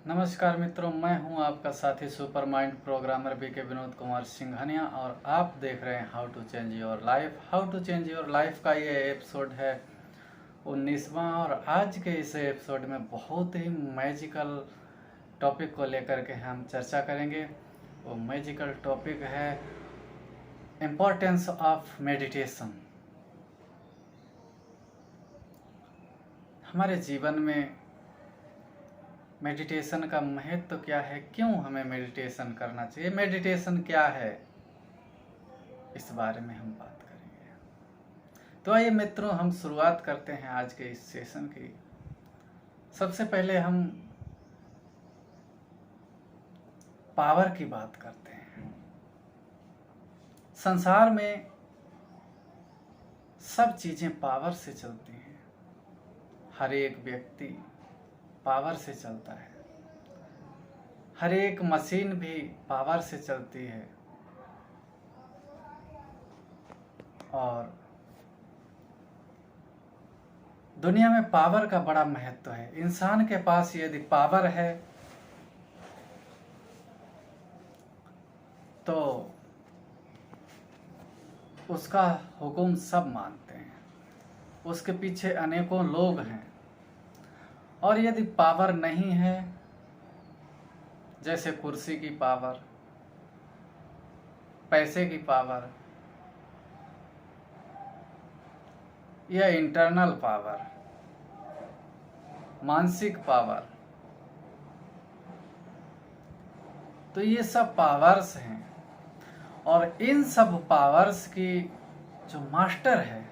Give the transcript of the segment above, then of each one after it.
नमस्कार मित्रों, मैं हूं आपका साथी super mind programmer BK Vinod Kumar Singhania और आप देख रहे हैं how to change your life. How to change your life का ये एपिसोड है 19वां और आज के इस एपिसोड में बहुत ही मैजिकल टॉपिक को लेकर के हम चर्चा करेंगे। वो मैजिकल टॉपिक है इम्पोर्टेंस ऑफ मेडिटेशन। हमारे जीवन में मेडिटेशन का महत्व क्या है, क्यों हमें मेडिटेशन करना चाहिए, मेडिटेशन क्या है, इस बारे में हम बात करेंगे। तो आइए मित्रों, हम शुरुआत करते हैं आज के इस सेशन की। सबसे पहले हम पावर की बात करते हैं। संसार में सब चीजें पावर से चलती हैं। हर एक व्यक्ति पावर से चलता है। हर एक मशीन भी पावर से चलती है। और दुनिया में पावर का बड़ा महत्व है। इंसान के पास यदि पावर है तो उसका हुक्म सब मानते हैं। उसके पीछे अनेकों लोग हैं। और यदि पावर नहीं है, जैसे कुर्सी की पावर, पैसे की पावर या इंटरनल पावर, मानसिक पावर, तो ये सब पावर्स हैं। और इन सब पावर्स की जो मास्टर है,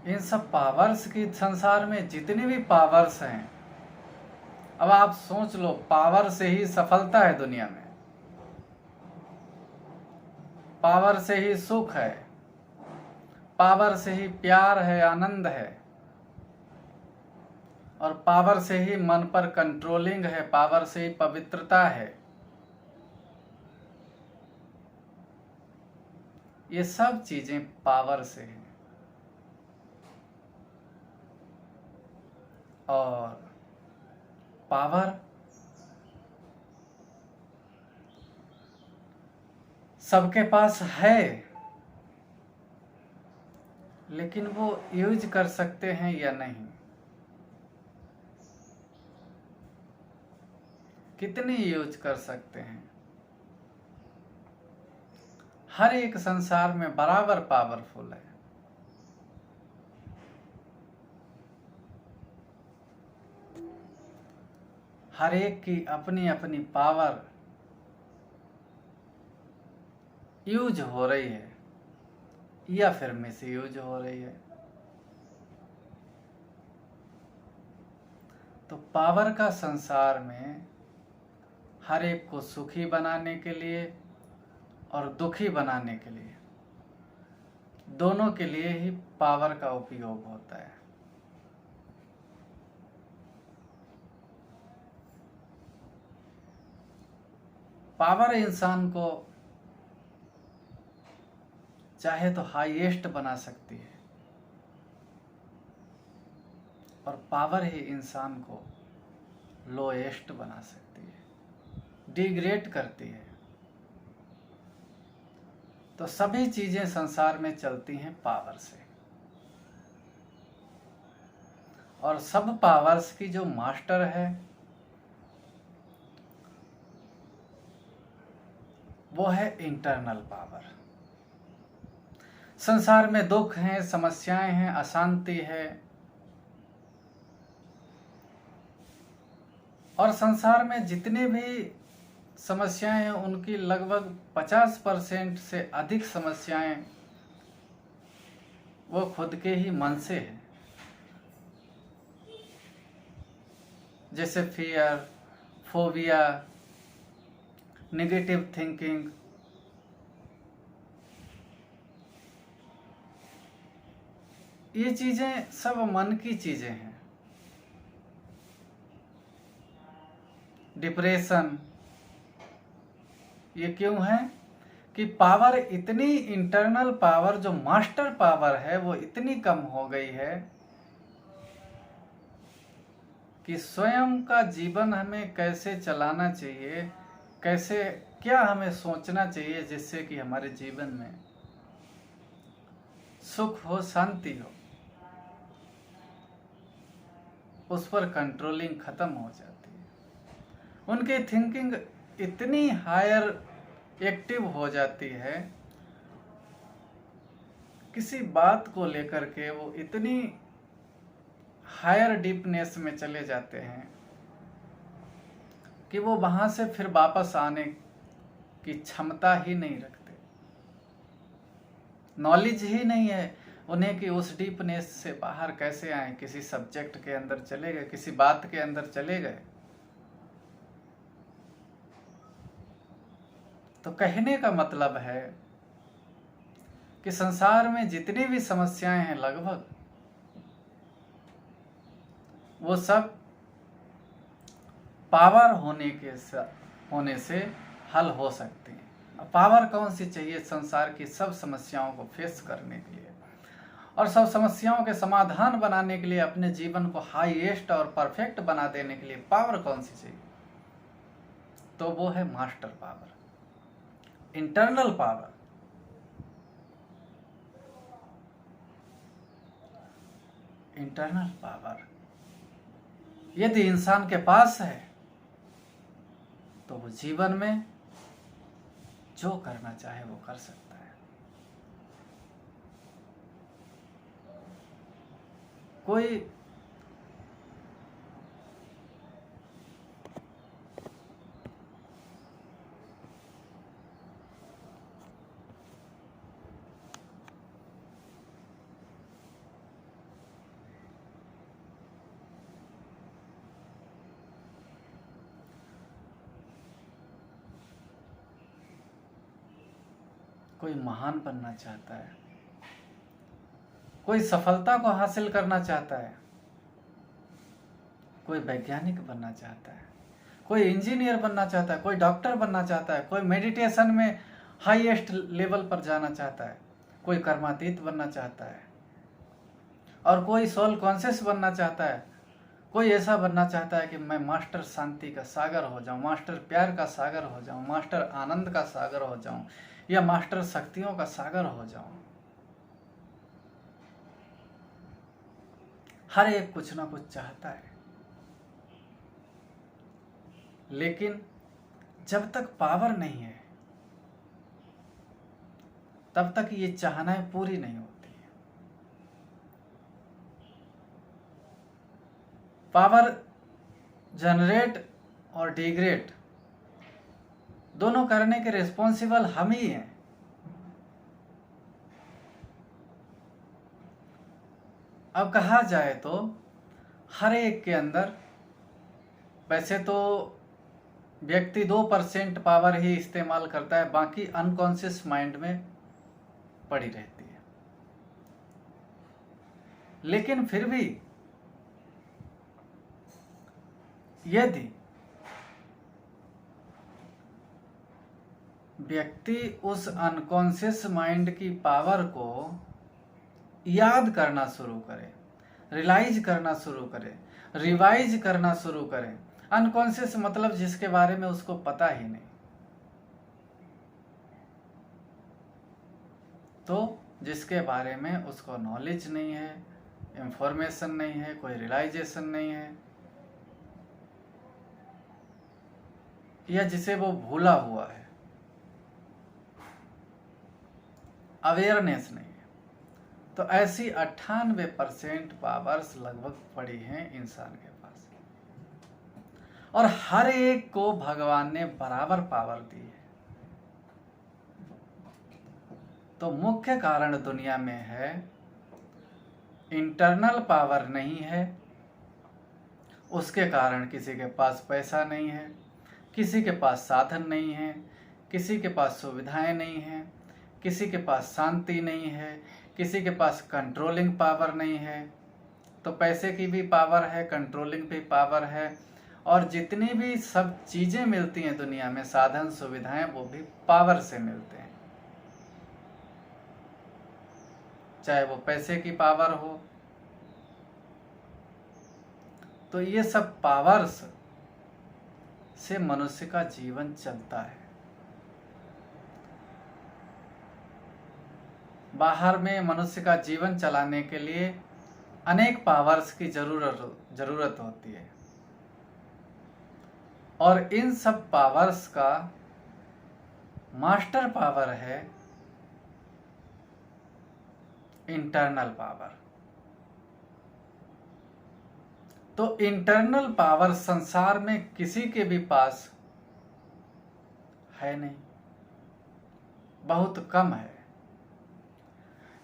इन सब पावर्स की, संसार में जितनी भी पावर्स हैं, अब आप सोच लो, पावर से ही सफलता है दुनिया में, पावर से ही सुख है, पावर से ही प्यार है, आनंद है, और पावर से ही मन पर कंट्रोलिंग है, पावर से ही पवित्रता है। ये सब चीजें पावर से हैं। और पावर सबके पास है, लेकिन वो यूज कर सकते हैं या नहीं, कितनी यूज कर सकते हैं। हर एक संसार में बराबर पावरफुल है। हर एक की अपनी अपनी पावर यूज हो रही है या फिर मिस यूज हो रही है। तो पावर का संसार में हर एक को सुखी बनाने के लिए और दुखी बनाने के लिए, दोनों के लिए ही पावर का उपयोग होता है। पावर इंसान को चाहे तो हाईएस्ट बना सकती है, और पावर ही इंसान को लोएस्ट बना सकती है, डिग्रेड करती है। तो सभी चीजें संसार में चलती हैं पावर से। और सब पावर्स की जो मास्टर है वो है इंटरनल पावर। संसार में दुख हैं, समस्याएं हैं, अशांति है, और संसार में जितनी भी समस्याएं हैं उनकी लगभग 50% से अधिक समस्याएं वो खुद के ही मन से है। जैसे फियर, फोबिया, नेगेटिव थिंकिंग, ये चीजें सब मन की चीजें हैं। डिप्रेशन, ये क्यों है कि पावर इतनी, इंटरनल पावर जो मास्टर पावर है वो इतनी कम हो गई है कि स्वयं का जीवन हमें कैसे चलाना चाहिए, कैसे क्या हमें सोचना चाहिए जिससे कि हमारे जीवन में सुख हो, शांति हो, उस पर कंट्रोलिंग खत्म हो जाती है। उनकी थिंकिंग इतनी हायर एक्टिव हो जाती है, किसी बात को लेकर के वो इतनी हायर डीपनेस में चले जाते हैं कि वो वहां से फिर वापस आने की क्षमता ही नहीं रखते, नॉलेज ही नहीं है उन्हें कि उस डीपनेस से बाहर कैसे आए। किसी सब्जेक्ट के अंदर चले गए, किसी बात के अंदर चले गए, तो कहने का मतलब है कि संसार में जितनी भी समस्याएं हैं लगभग वो सब पावर होने से हल हो सकती हैं। पावर कौन सी चाहिए संसार की सब समस्याओं को फेस करने के लिए और सब समस्याओं के समाधान बनाने के लिए, अपने जीवन को हाईएस्ट और परफेक्ट बना देने के लिए पावर कौन सी चाहिए? तो वो है master power, internal power. Internal power यदि इंसान के पास है तो वो जीवन में जो करना चाहे वो कर सकता है। कोई कोई महान बनना चाहता है, कोई सफलता को हासिल करना चाहता है, कोई वैज्ञानिक बनना चाहता है, कोई इंजीनियर बनना चाहता है, कोई डॉक्टर बनना चाहता है, कोई मेडिटेशन में हाईएस्ट लेवल पर जाना चाहता है, कोई कर्मातीत बनना चाहता है, और कोई सोल कॉन्शियस बनना चाहता है। कोई ऐसा बनना चाहता है कि मैं मास्टर शांति का सागर हो जाऊं, मास्टर प्यार का सागर हो जाऊं, मास्टर आनंद का सागर हो जाऊं, या मास्टर शक्तियों का सागर हो जाऊं। हर एक कुछ ना कुछ चाहता है, लेकिन जब तक पावर नहीं है तब तक ये चाहनाएं पूरी नहीं होती है। पावर जनरेट और डिग्रेड दोनों करने के रिस्पॉन्सिबल हम ही हैं। अब कहा जाए तो हर एक के अंदर वैसे तो व्यक्ति 2% पावर ही इस्तेमाल करता है, बाकी अनकॉन्शियस माइंड में पड़ी रहती है। लेकिन फिर भी यदि व्यक्ति उस अनकॉन्शियस माइंड की पावर को याद करना शुरू करे, रियलाइज करना शुरू करे, रिवाइज करना शुरू करे, अनकॉन्शियस मतलब जिसके बारे में उसको पता ही नहीं, तो जिसके बारे में उसको नॉलेज नहीं है, इंफॉर्मेशन नहीं है, कोई रियलाइजेशन नहीं है, या जिसे वो भूला हुआ है, अवेयरनेस नहीं है, तो ऐसी 98% पावर्स लगभग पड़ी हैं इंसान के पास, और हर एक को भगवान ने बराबर पावर दी है। तो मुख्य कारण दुनिया में है इंटरनल पावर नहीं है, उसके कारण किसी के पास पैसा नहीं है, किसी के पास साधन नहीं है, किसी के पास सुविधाएं नहीं हैं, किसी के पास शांति नहीं है, किसी के पास कंट्रोलिंग पावर नहीं है। तो पैसे की भी पावर है, कंट्रोलिंग भी पावर है, और जितनी भी सब चीज़ें मिलती हैं दुनिया में, साधन सुविधाएं, वो भी पावर से मिलते हैं। चाहे वो पैसे की पावर हो, तो ये सब पावर्स से मनुष्य का जीवन चलता है। बाहर में मनुष्य का जीवन चलाने के लिए अनेक पावर्स की जरूरत होती है, और इन सब पावर्स का मास्टर पावर है इंटरनल पावर। तो इंटरनल पावर संसार में किसी के भी पास है नहीं, बहुत कम है।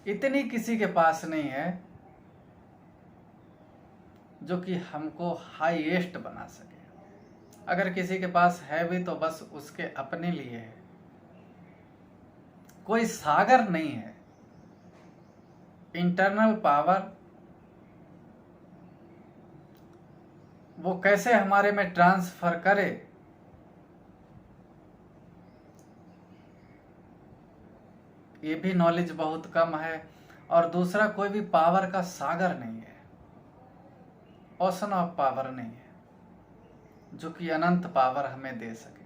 इतनी किसी के पास नहीं है जो कि हमको हाईएस्ट बना सके। अगर किसी के पास है भी तो बस उसके अपने लिए है, कोई सागर नहीं है। इंटरनल पावर वो कैसे हमारे में ट्रांसफर करे, ये भी नॉलेज बहुत कम है। और दूसरा, कोई भी पावर का सागर नहीं है, ओशन ऑफ पावर नहीं है जो कि अनंत पावर हमें दे सके।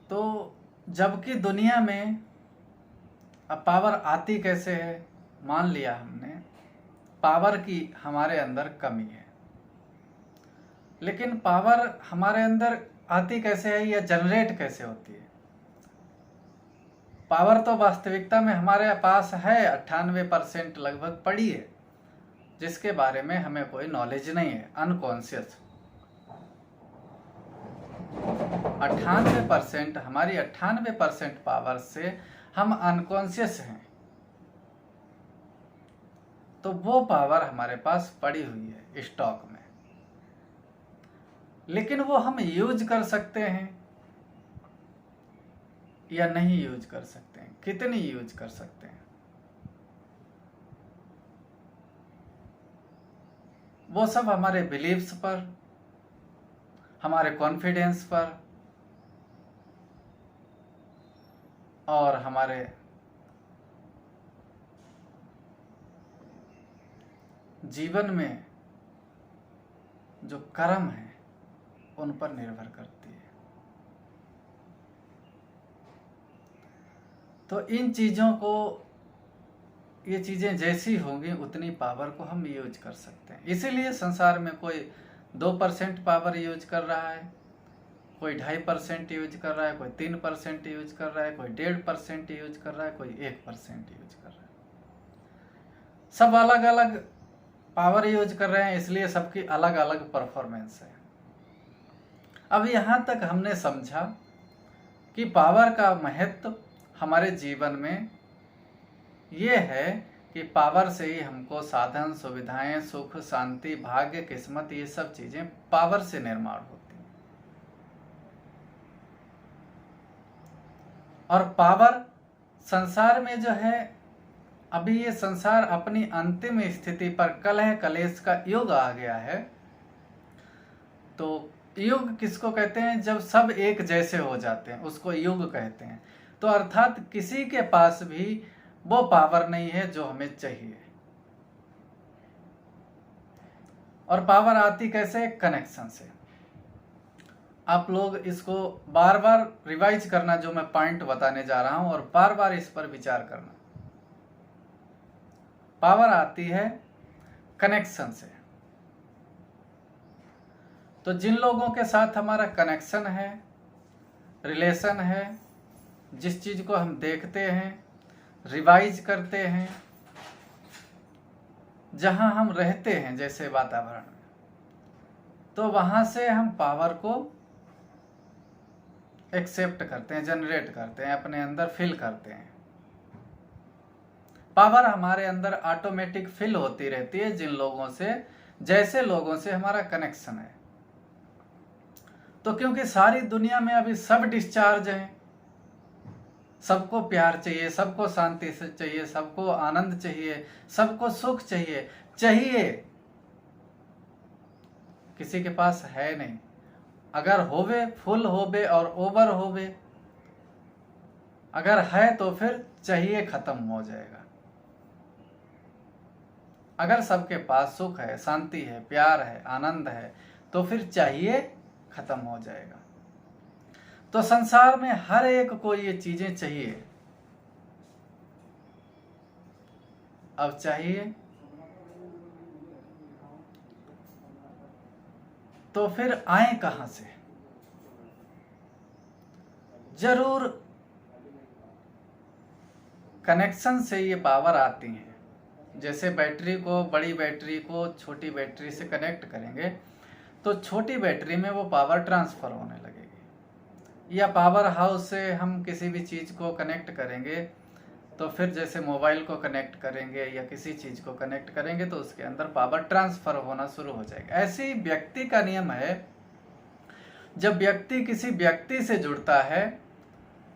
तो जबकि दुनिया में अब पावर आती कैसे है, मान लिया हमने पावर की हमारे अंदर कमी है, लेकिन पावर हमारे अंदर आती कैसे है या जनरेट कैसे होती है। पावर तो वास्तविकता में हमारे पास है 98% लगभग पड़ी है, जिसके बारे में हमें कोई नॉलेज नहीं है, अनकॉन्शियस। 98% हमारी 98% पावर से हम अनकॉन्शियस हैं। तो वो पावर हमारे पास पड़ी हुई है स्टॉक में, लेकिन वो हम यूज कर सकते हैं या नहीं यूज कर सकते हैं, कितनी यूज कर सकते हैं, वो सब हमारे बिलीव्स पर, हमारे कॉन्फिडेंस पर और हमारे जीवन में जो कर्म है उन पर निर्भर करती है। तो इन चीज़ों को, ये चीज़ें जैसी होंगी उतनी पावर को हम यूज कर सकते हैं। इसीलिए संसार में कोई 2% पावर यूज कर रहा है, कोई 2.5% यूज कर रहा है, कोई 3% यूज कर रहा है, कोई 1.5% यूज कर रहा है, कोई 1% यूज कर रहा है। सब अलग अलग पावर यूज कर रहे हैं, इसलिए सबकी अलग अलग परफॉर्मेंस है। अब यहाँ तक हमने समझा कि पावर का महत्व हमारे जीवन में ये है कि पावर से ही हमको साधन, सुविधाएं, सुख, शांति, भाग्य, किस्मत, ये सब चीजें पावर से निर्माण होती हैं। और पावर संसार में जो है, अभी ये संसार अपनी अंतिम स्थिति पर कलह कलेश का युग आ गया है। तो युग किसको कहते हैं? जब सब एक जैसे हो जाते हैं उसको युग कहते हैं। तो अर्थात किसी के पास भी वो पावर नहीं है जो हमें चाहिए। और पावर आती कैसे? कनेक्शन से। आप लोग इसको बार बार रिवाइज करना, जो मैं पॉइंट बताने जा रहा हूं, और बार बार इस पर विचार करना। पावर आती है कनेक्शन से। तो जिन लोगों के साथ हमारा कनेक्शन है, रिलेशन है, जिस चीज को हम देखते हैं, रिवाइज करते हैं, जहां हम रहते हैं जैसे वातावरण में, तो वहां से हम पावर को एक्सेप्ट करते हैं, जनरेट करते हैं, अपने अंदर फील करते हैं। पावर हमारे अंदर ऑटोमेटिक फील होती रहती है जिन लोगों से, जैसे लोगों से हमारा कनेक्शन है। तो क्योंकि सारी दुनिया में अभी सब डिस्चार्ज हैं, सबको प्यार चाहिए, सबको शांति से चाहिए, सबको आनंद चाहिए, सबको सुख चाहिए, किसी के पास है नहीं। अगर होवे, फुल होवे और ओवर होवे, अगर है तो फिर चाहिए खत्म हो जाएगा। अगर सबके पास सुख है, शांति है, प्यार है, आनंद है, तो फिर चाहिए खत्म हो जाएगा। तो संसार में हर एक को ये चीजें चाहिए। अब चाहिए तो फिर आए कहां से? जरूर कनेक्शन से ये पावर आती है। जैसे बैटरी को, बड़ी बैटरी को छोटी बैटरी से कनेक्ट करेंगे तो छोटी बैटरी में वो पावर ट्रांसफर होने लगेगी। या पावर हाउस से हम किसी भी चीज को कनेक्ट करेंगे तो फिर जैसे मोबाइल को कनेक्ट करेंगे या किसी चीज को कनेक्ट करेंगे तो उसके अंदर पावर ट्रांसफर होना शुरू हो जाएगा। ऐसे ही व्यक्ति का नियम है, जब व्यक्ति किसी व्यक्ति से जुड़ता है,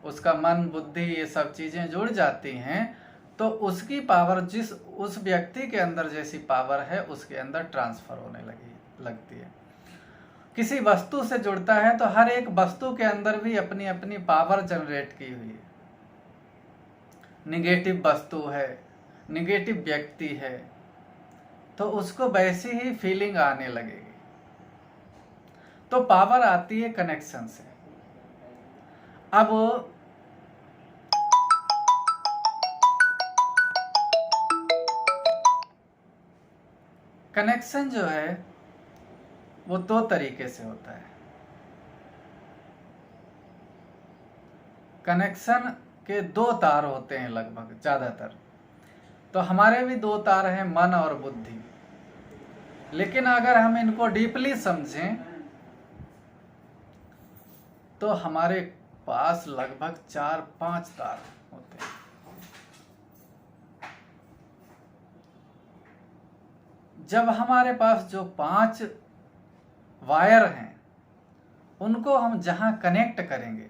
उसका मन, बुद्धि, ये सब चीजें जुड़ जाती हैं, तो उसकी पावर, जिस उस व्यक्ति के अंदर जैसी पावर है उसके अंदर ट्रांसफर होने लगती है। किसी वस्तु से जुड़ता है तो हर एक वस्तु के अंदर भी अपनी अपनी पावर जनरेट की हुई है। निगेटिव वस्तु है, निगेटिव व्यक्ति है, तो उसको वैसी ही फीलिंग आने लगेगी। तो पावर आती है कनेक्शन से। अब कनेक्शन जो है वो दो तरीके से होता है। कनेक्शन के दो तार होते हैं लगभग, ज्यादातर। तो हमारे भी दो तार हैं, मन और बुद्धि। लेकिन अगर हम इनको डीपली समझें तो हमारे पास लगभग 4-5 तार होते हैं। जब हमारे पास जो 5 वायर हैं उनको हम जहां कनेक्ट करेंगे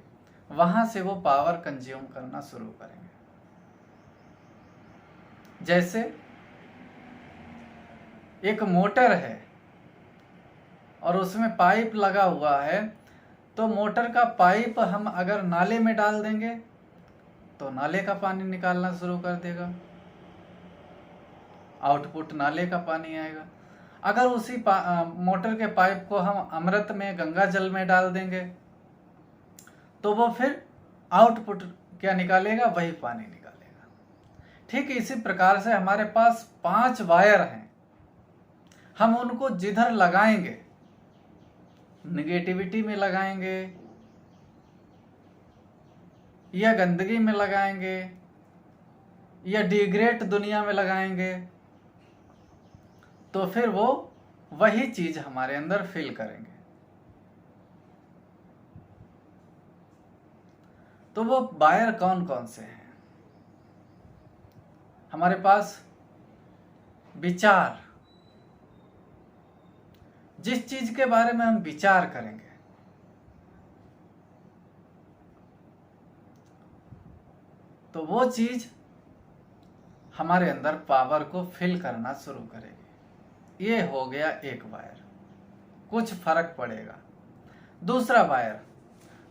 वहां से वो पावर कंज्यूम करना शुरू करेंगे। जैसे एक मोटर है और उसमें पाइप लगा हुआ है, तो मोटर का पाइप हम अगर नाले में डाल देंगे तो नाले का पानी निकालना शुरू कर देगा, आउटपुट नाले का पानी आएगा। अगर उसी मोटर के पाइप को हम अमृत में, गंगा जल में डाल देंगे तो वो फिर आउटपुट क्या निकालेगा? वही पानी निकालेगा। ठीक इसी प्रकार से हमारे पास 5 वायर हैं, हम उनको जिधर लगाएंगे, निगेटिविटी में लगाएंगे या गंदगी में लगाएंगे या डिग्रेड दुनिया में लगाएंगे, तो फिर वो वही चीज हमारे अंदर फील करेंगे। तो वो वायर कौन कौन से हैं? हमारे पास विचार, जिस चीज के बारे में हम विचार करेंगे तो वो चीज हमारे अंदर पावर को फिल करना शुरू करेगी। ये हो गया एक वायर, कुछ फर्क पड़ेगा। दूसरा वायर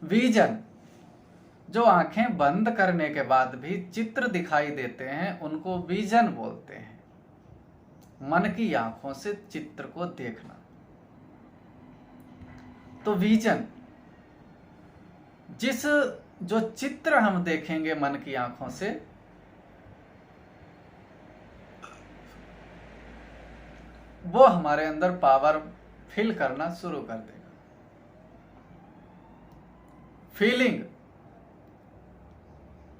विजन, जो आंखें बंद करने के बाद भी चित्र दिखाई देते हैं उनको विजन बोलते हैं। मन की आंखों से चित्र को देखना, तो विजन, जो चित्र हम देखेंगे मन की आंखों से, वो हमारे अंदर पावर फिल करना शुरू कर देगा। फीलिंग,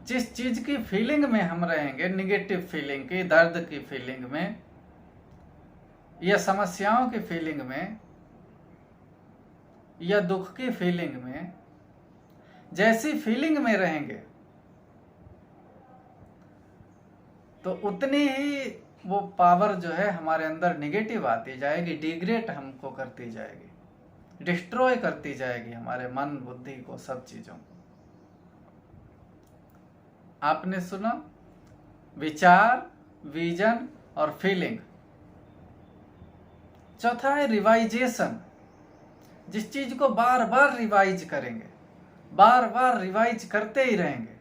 जिस चीज की फीलिंग में हम रहेंगे, निगेटिव फीलिंग की, दर्द की फीलिंग में या समस्याओं की फीलिंग में या दुख की फीलिंग में, जैसी फीलिंग में रहेंगे तो उतनी ही वो पावर जो है हमारे अंदर निगेटिव आती जाएगी, डिग्रेड हमको करती जाएगी, डिस्ट्रॉय करती जाएगी हमारे मन, बुद्धि को, सब चीजों को। आपने सुना, विचार, विजन और फीलिंग। चौथा है रिवाइजेशन, जिस चीज को बार बार रिवाइज करेंगे, बार बार रिवाइज करते ही रहेंगे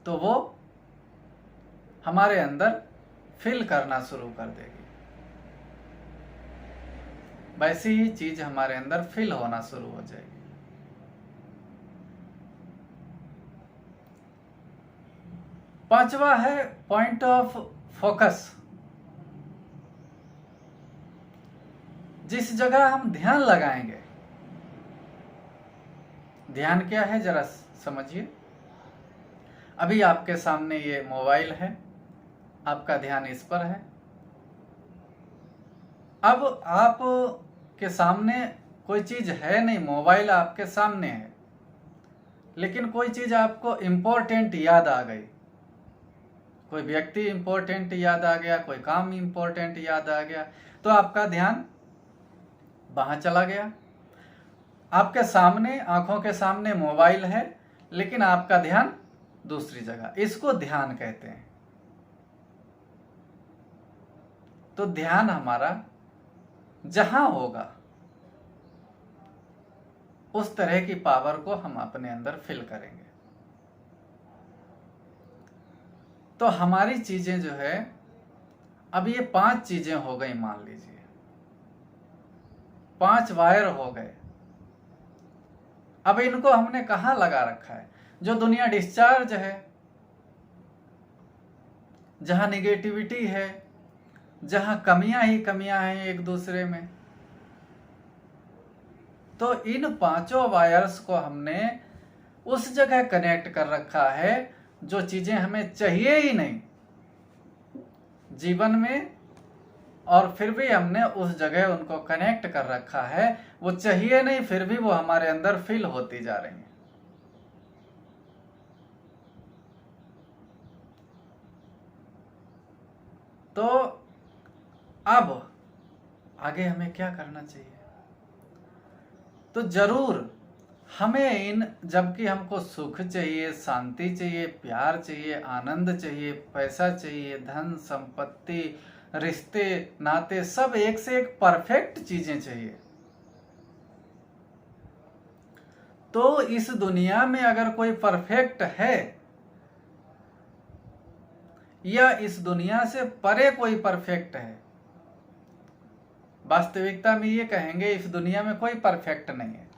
तो वो हमारे अंदर फिल करना शुरू कर देगी, वैसी ही चीज हमारे अंदर फिल होना शुरू हो जाएगी। पांचवा है पॉइंट ऑफ फोकस। जिस जगह हम ध्यान लगाएंगे, ध्यान क्या है जरा समझिए। अभी आपके सामने ये मोबाइल है, आपका ध्यान इस पर है। अब आप के सामने कोई चीज है नहीं, मोबाइल आपके सामने है, लेकिन कोई चीज आपको इम्पोर्टेंट याद आ गई, कोई व्यक्ति इम्पोर्टेंट याद आ गया, कोई काम इम्पोर्टेंट याद आ गया, तो आपका ध्यान वहां चला गया। आपके सामने, आंखों के सामने मोबाइल है, लेकिन आपका ध्यान दूसरी जगह, इसको ध्यान कहते हैं। तो ध्यान हमारा जहां होगा उस तरह की पावर को हम अपने अंदर फिल करेंगे। तो हमारी चीजें जो है, अब ये 5 चीजें हो गई, मान लीजिए 5 वायर हो गए। अब इनको हमने कहां लगा रखा है? जो दुनिया डिस्चार्ज है, जहां निगेटिविटी है, जहां कमियां ही कमियां हैं एक दूसरे में, तो इन 5 वायर्स को हमने उस जगह कनेक्ट कर रखा है जो चीजें हमें चाहिए ही नहीं जीवन में, और फिर भी हमने उस जगह उनको कनेक्ट कर रखा है। वो चाहिए नहीं, फिर भी वो हमारे अंदर फिल होती जा रही है। तो अब आगे हमें क्या करना चाहिए? तो जरूर हमें इन, जबकि हमको सुख चाहिए, शांति चाहिए, प्यार चाहिए, आनंद चाहिए, पैसा चाहिए, धन संपत्ति, रिश्ते नाते, सब एक से एक परफेक्ट चीजें चाहिए। तो इस दुनिया में अगर कोई परफेक्ट है, या इस दुनिया से परे कोई परफेक्ट है, वास्तविकता में ये कहेंगे इस दुनिया में कोई परफेक्ट नहीं है।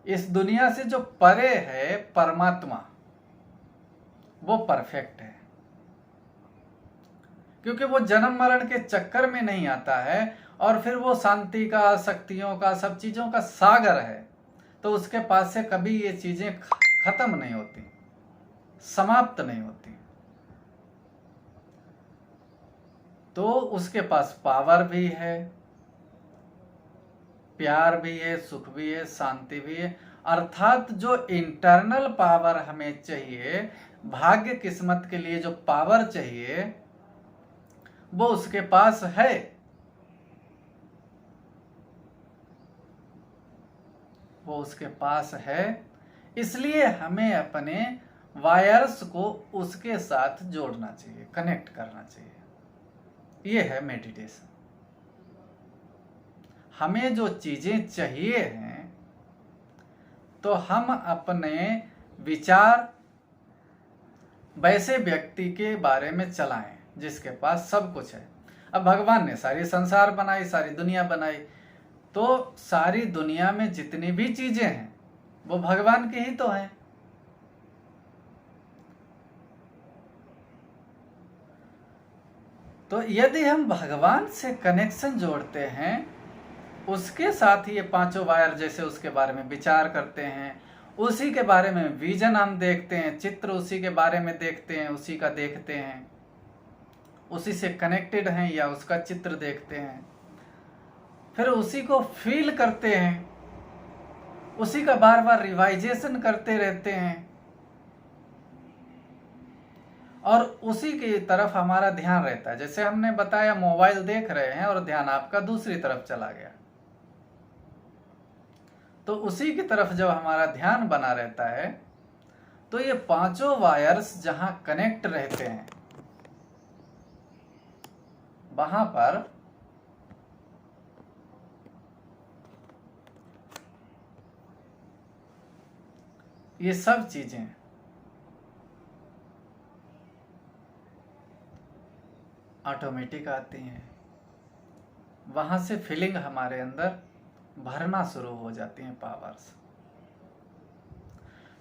इस दुनिया से जो परे है परमात्मा, वो परफेक्ट है, क्योंकि वो जन्म मरण के चक्कर में नहीं आता है, और फिर वो शांति का, शक्तियों का, सब चीजों का सागर है। तो उसके पास से कभी ये चीजें खत्म नहीं होती, समाप्त नहीं होती। तो उसके पास पावर भी है, प्यार भी है, सुख भी है, शांति भी है। अर्थात जो इंटरनल पावर हमें चाहिए, भाग्य किस्मत के लिए जो पावर चाहिए, वो उसके पास है। वो उसके पास है, इसलिए हमें अपने वायर्स को उसके साथ जोड़ना चाहिए, कनेक्ट करना चाहिए। ये है मेडिटेशन। हमें जो चीजें चाहिए हैं, तो हम अपने विचार वैसे व्यक्ति के बारे में चलाएं जिसके पास सब कुछ है। अब भगवान ने सारी संसार बनाई, सारी दुनिया बनाई, तो सारी दुनिया में जितनी भी चीजें हैं वो भगवान की ही तो हैं। तो यदि हम भगवान से कनेक्शन जोड़ते हैं, उसके साथ ये 5 वायर, जैसे उसके बारे में विचार करते हैं, उसी के बारे में विजन हम देखते हैं, चित्र उसी के बारे में देखते हैं, उसी का देखते हैं, उसी से कनेक्टेड हैं या उसका चित्र देखते हैं, फिर उसी को फील करते हैं, उसी का बार बार रिवाइजेशन करते रहते हैं, और उसी की तरफ हमारा ध्यान रहता है। जैसे हमने बताया, मोबाइल देख रहे हैं और ध्यान आपका दूसरी तरफ चला गया, तो उसी की तरफ जब हमारा ध्यान बना रहता है, तो ये 5 वायर्स जहां कनेक्ट रहते हैं, वहां पर ये सब चीजें ऑटोमेटिक आती हैं, वहाँ से फीलिंग हमारे अंदर भरना शुरू हो जाती हैं पावर्स।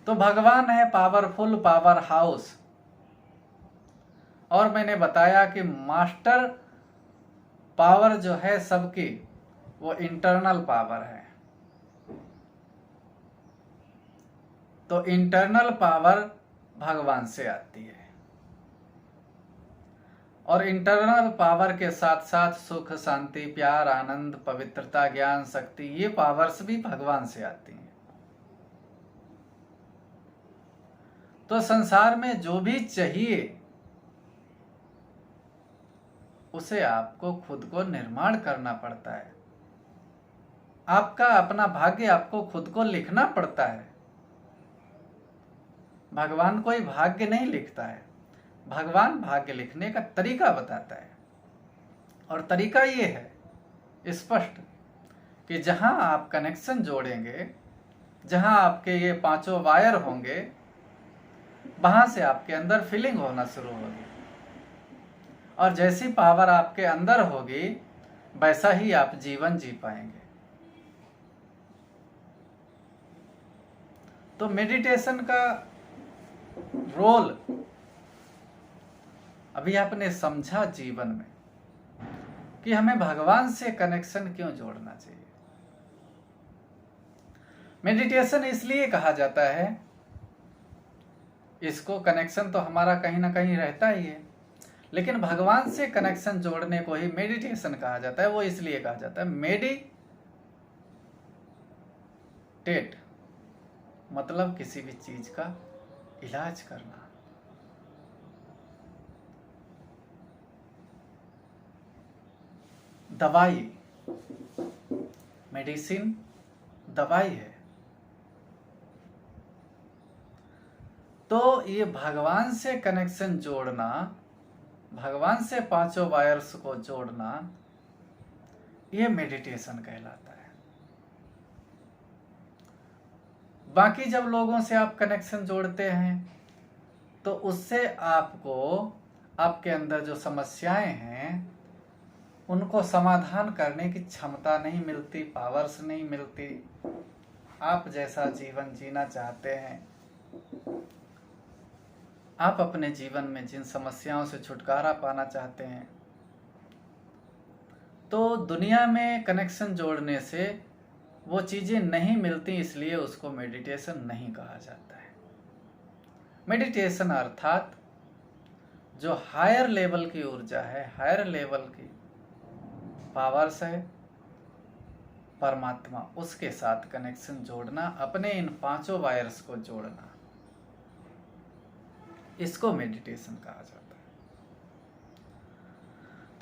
तो भगवान है पावरफुल पावर हाउस, और मैंने बताया कि मास्टर पावर जो है सबकी वो इंटरनल पावर है। तो इंटरनल पावर भगवान से आती है, और इंटरनल पावर के साथ साथ सुख, शांति, प्यार, आनंद, पवित्रता, ज्ञान, शक्ति, ये पावर्स भी भगवान से आती हैं। तो संसार में जो भी चाहिए उसे आपको खुद को निर्माण करना पड़ता है। आपका अपना भाग्य आपको खुद को लिखना पड़ता है। भगवान कोई भाग्य नहीं लिखता है, भगवान भाग्य लिखने का तरीका बताता है। और तरीका ये है स्पष्ट कि जहां आप कनेक्शन जोड़ेंगे, जहां आपके ये पांचों वायर होंगे, वहां से आपके अंदर फीलिंग होना शुरू होगी, और जैसी पावर आपके अंदर होगी वैसा ही आप जीवन जी पाएंगे। तो मेडिटेशन का रोल अभी आपने समझा जीवन में कि हमें भगवान से कनेक्शन क्यों जोड़ना चाहिए। मेडिटेशन इसलिए कहा जाता है, इसको कनेक्शन तो हमारा कहीं ना कहीं रहता ही है, लेकिन भगवान से कनेक्शन जोड़ने को ही मेडिटेशन कहा जाता है। वो इसलिए कहा जाता है, मेडिटेट मतलब किसी भी चीज का इलाज करना। दवाई, मेडिसिन दवाई है। तो ये भगवान से कनेक्शन जोड़ना, भगवान से पांचों वायर्स को जोड़ना, ये मेडिटेशन कहलाता है। बाकी जब लोगों से आप कनेक्शन जोड़ते हैं तो उससे आपको आपके अंदर जो समस्याएं हैं उनको समाधान करने की क्षमता नहीं मिलती, पावर्स नहीं मिलती। आप जैसा जीवन जीना चाहते हैं, आप अपने जीवन में जिन समस्याओं से छुटकारा पाना चाहते हैं, तो दुनिया में कनेक्शन जोड़ने से वो चीजें नहीं मिलती, इसलिए उसको मेडिटेशन नहीं कहा जाता है। मेडिटेशन अर्थात जो हायर लेवल की ऊर्जा है, हायर लेवल की पावर्स है, परमात्मा, उसके साथ कनेक्शन जोड़ना, अपने इन पांचों वायर्स को जोड़ना, इसको मेडिटेशन कहा जाता है।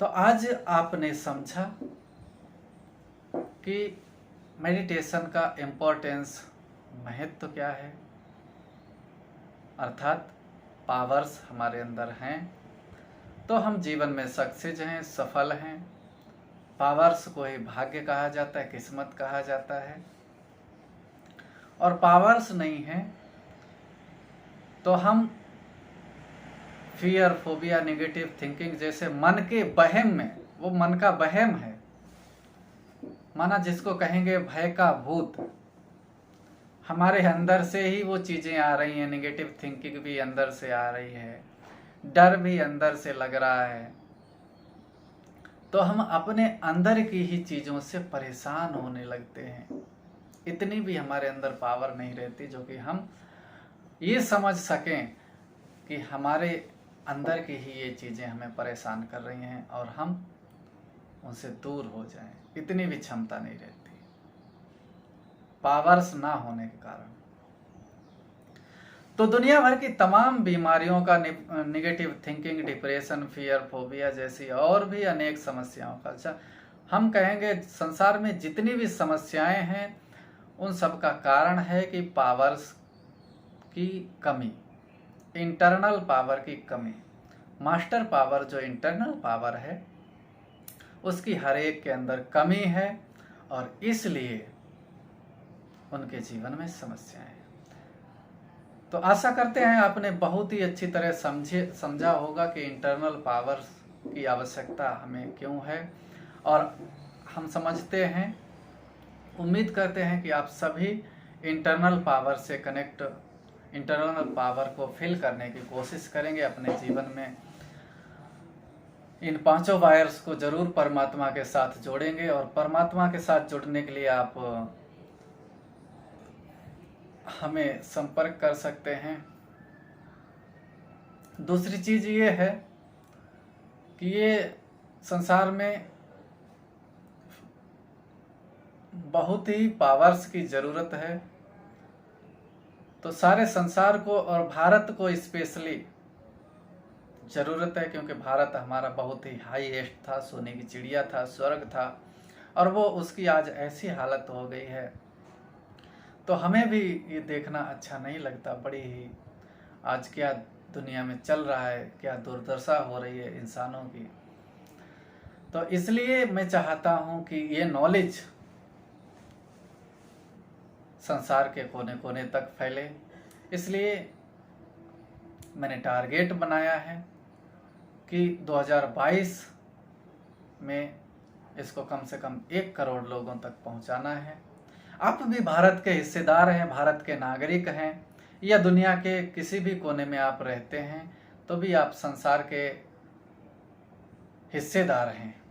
तो आज आपने समझा कि मेडिटेशन का इम्पोर्टेंस, महत्व क्या है। अर्थात पावर्स हमारे अंदर हैं तो हम जीवन में सक्सेस हैं, सफल हैं। पावर्स को ही भाग्य कहा जाता है, किस्मत कहा जाता है। और पावर्स नहीं है तो हम फियर, फोबिया, नेगेटिव थिंकिंग जैसे मन के वहम में, वो मन का वहम है, माना जिसको कहेंगे भय का भूत, हमारे अंदर से ही वो चीजें आ रही हैं। नेगेटिव थिंकिंग भी अंदर से आ रही है, डर भी अंदर से लग रहा है, तो हम अपने अंदर की ही चीजों से परेशान होने लगते हैं। इतनी भी हमारे अंदर पावर नहीं रहती जो कि हम ये समझ सकें कि हमारे अंदर की ही ये चीजें हमें परेशान कर रही हैं और हम उनसे दूर हो जाएं। इतनी भी क्षमता नहीं रहती, पावर्स ना होने के कारण। तो दुनिया भर की तमाम बीमारियों का, negative thinking, depression, fear, phobia जैसी और भी अनेक समस्याओं का, अच्छा हम कहेंगे संसार में जितनी भी समस्याएं हैं उन सब का कारण है कि पावर्स की कमी, इंटरनल पावर की कमी। मास्टर पावर जो इंटरनल पावर है उसकी हर एक के अंदर कमी है और इसलिए उनके जीवन में समस्याएं हैं। तो आशा करते हैं आपने बहुत ही अच्छी तरह समझा होगा कि इंटरनल पावर्स की आवश्यकता हमें क्यों है, और हम समझते हैं, उम्मीद करते हैं कि आप सभी इंटरनल पावर से कनेक्ट, इंटरनल पावर को फिल करने की कोशिश करेंगे अपने जीवन में। इन पांचों वायर्स को जरूर परमात्मा के साथ जोड़ेंगे, और परमात्मा के साथ जुड़ने के लिए आप हमें संपर्क कर सकते हैं। दूसरी चीज ये है कि ये संसार में बहुत ही पावर्स की जरूरत है, तो सारे संसार को और भारत को स्पेशली जरूरत है, क्योंकि भारत हमारा बहुत ही हाईएस्ट था, सोने की चिड़िया था, स्वर्ग था, और वो उसकी आज ऐसी हालत हो गई है। तो हमें भी ये देखना अच्छा नहीं लगता, बड़ी ही आज क्या दुनिया में चल रहा है, क्या दुर्दशा हो रही है इंसानों की। तो इसलिए मैं चाहता हूं कि ये नॉलेज संसार के कोने कोने तक फैले। इसलिए मैंने टारगेट बनाया है कि 2022 में इसको कम से कम 1 करोड़ लोगों तक पहुंचाना है। आप भी भारत के हिस्सेदार हैं, भारत के नागरिक हैं, या दुनिया के किसी भी कोने में आप रहते हैं, तो भी आप संसार के हिस्सेदार हैं,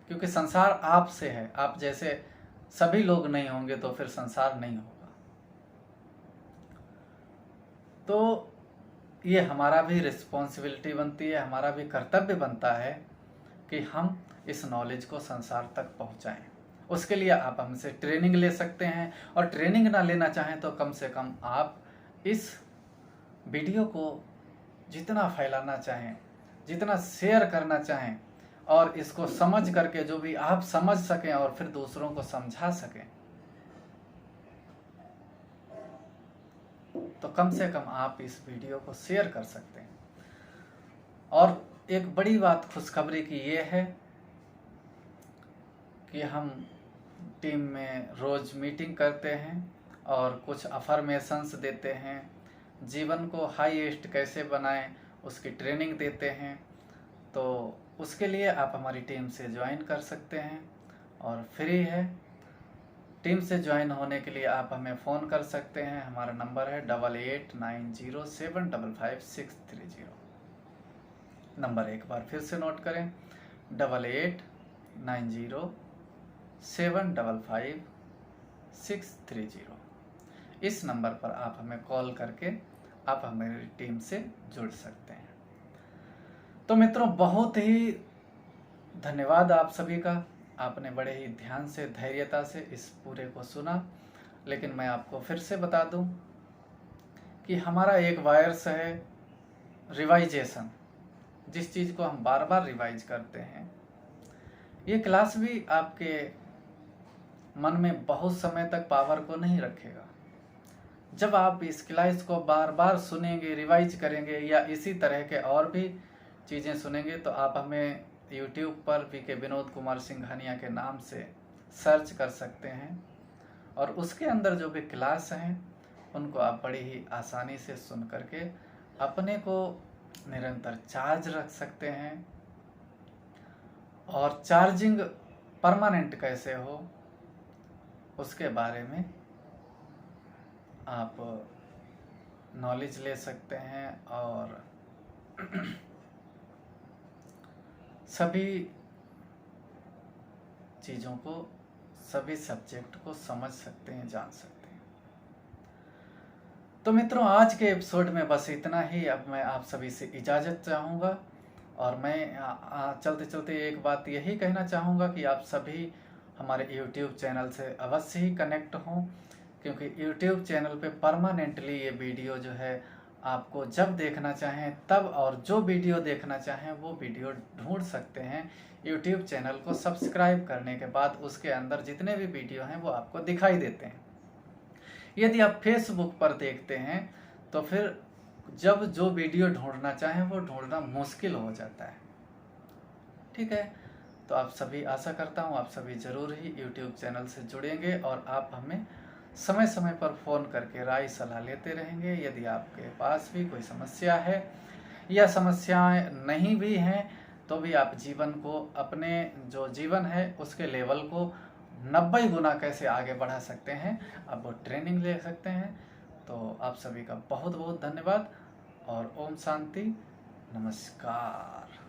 क्योंकि संसार आपसे है। आप जैसे सभी लोग नहीं होंगे तो फिर संसार नहीं होगा। तो ये हमारा भी रिस्पॉन्सिबिलिटी बनती है, हमारा भी कर्तव्य बनता है कि हम इस नॉलेज को संसार तक पहुंचाएं। उसके लिए आप हमसे ट्रेनिंग ले सकते हैं, और ट्रेनिंग ना लेना चाहें तो कम से कम आप इस वीडियो को जितना फैलाना चाहें, जितना शेयर करना चाहें, और इसको समझ करके जो भी आप समझ सकें और फिर दूसरों को समझा सकें, तो कम से कम आप इस वीडियो को शेयर कर सकते हैं। और एक बड़ी बात खुशखबरी की ये है कि हम टीम में रोज मीटिंग करते हैं और कुछ अफर्मेशंस देते हैं, जीवन को हाईएस्ट कैसे बनाएं उसकी ट्रेनिंग देते हैं। तो उसके लिए आप हमारी टीम से ज्वाइन कर सकते हैं, और फ्री है। टीम से ज्वाइन होने के लिए आप हमें फ़ोन कर सकते हैं। हमारा नंबर है 8890755630। नंबर एक बार फिर से नोट करें, 8890755630। इस नंबर पर आप हमें कॉल करके आप हमारी टीम से जुड़ सकते हैं। तो मित्रों, बहुत ही धन्यवाद आप सभी का। आपने बड़े ही ध्यान से, धैर्यता से इस पूरे को सुना। लेकिन मैं आपको फिर से बता दूं कि हमारा एक वायर्स है रिवाइजेशन, जिस चीज़ को हम बार बार रिवाइज करते हैं। ये क्लास भी आपके मन में बहुत समय तक पावर को नहीं रखेगा। जब आप इस क्लास को बार बार सुनेंगे, रिवाइज करेंगे, या इसी तरह के और भी चीज़ें सुनेंगे, तो आप हमें YouTube पर बीके विनोद कुमार सिंघानिया के नाम से सर्च कर सकते हैं, और उसके अंदर जो भी क्लास हैं उनको आप बड़ी ही आसानी से सुन करके अपने को निरंतर चार्ज रख सकते हैं। और चार्जिंग परमानेंट कैसे हो उसके बारे में आप नॉलेज ले सकते हैं, और सभी चीज़ों को, सभी सब्जेक्ट को समझ सकते हैं, जान सकते हैं। तो मित्रों, आज के एपिसोड में बस इतना ही। अब मैं आप सभी से इजाज़त चाहूँगा, और मैं चलते चलते एक बात यही कहना चाहूँगा कि आप सभी हमारे YouTube चैनल से अवश्य ही कनेक्ट हों, क्योंकि YouTube चैनल पे परमानेंटली ये वीडियो जो है आपको जब देखना चाहें तब, और जो वीडियो देखना चाहें वो वीडियो ढूंढ सकते हैं। YouTube चैनल को सब्सक्राइब करने के बाद उसके अंदर जितने भी वीडियो हैं वो आपको दिखाई देते हैं। यदि आप Facebook पर देखते हैं तो फिर जब जो वीडियो ढूंढना चाहें वो ढूंढना मुश्किल हो जाता है। ठीक है, तो आप सभी, आशा करता हूँ आप सभी ज़रूर ही YouTube चैनल से जुड़ेंगे, और आप हमें समय समय पर फ़ोन करके राय सलाह लेते रहेंगे। यदि आपके पास भी कोई समस्या है, या समस्याएं नहीं भी हैं तो भी आप जीवन को, अपने जो जीवन है उसके लेवल को 90 गुना कैसे आगे बढ़ा सकते हैं, आप वो ट्रेनिंग ले सकते हैं। तो आप सभी का बहुत बहुत धन्यवाद और ओम शांति, नमस्कार।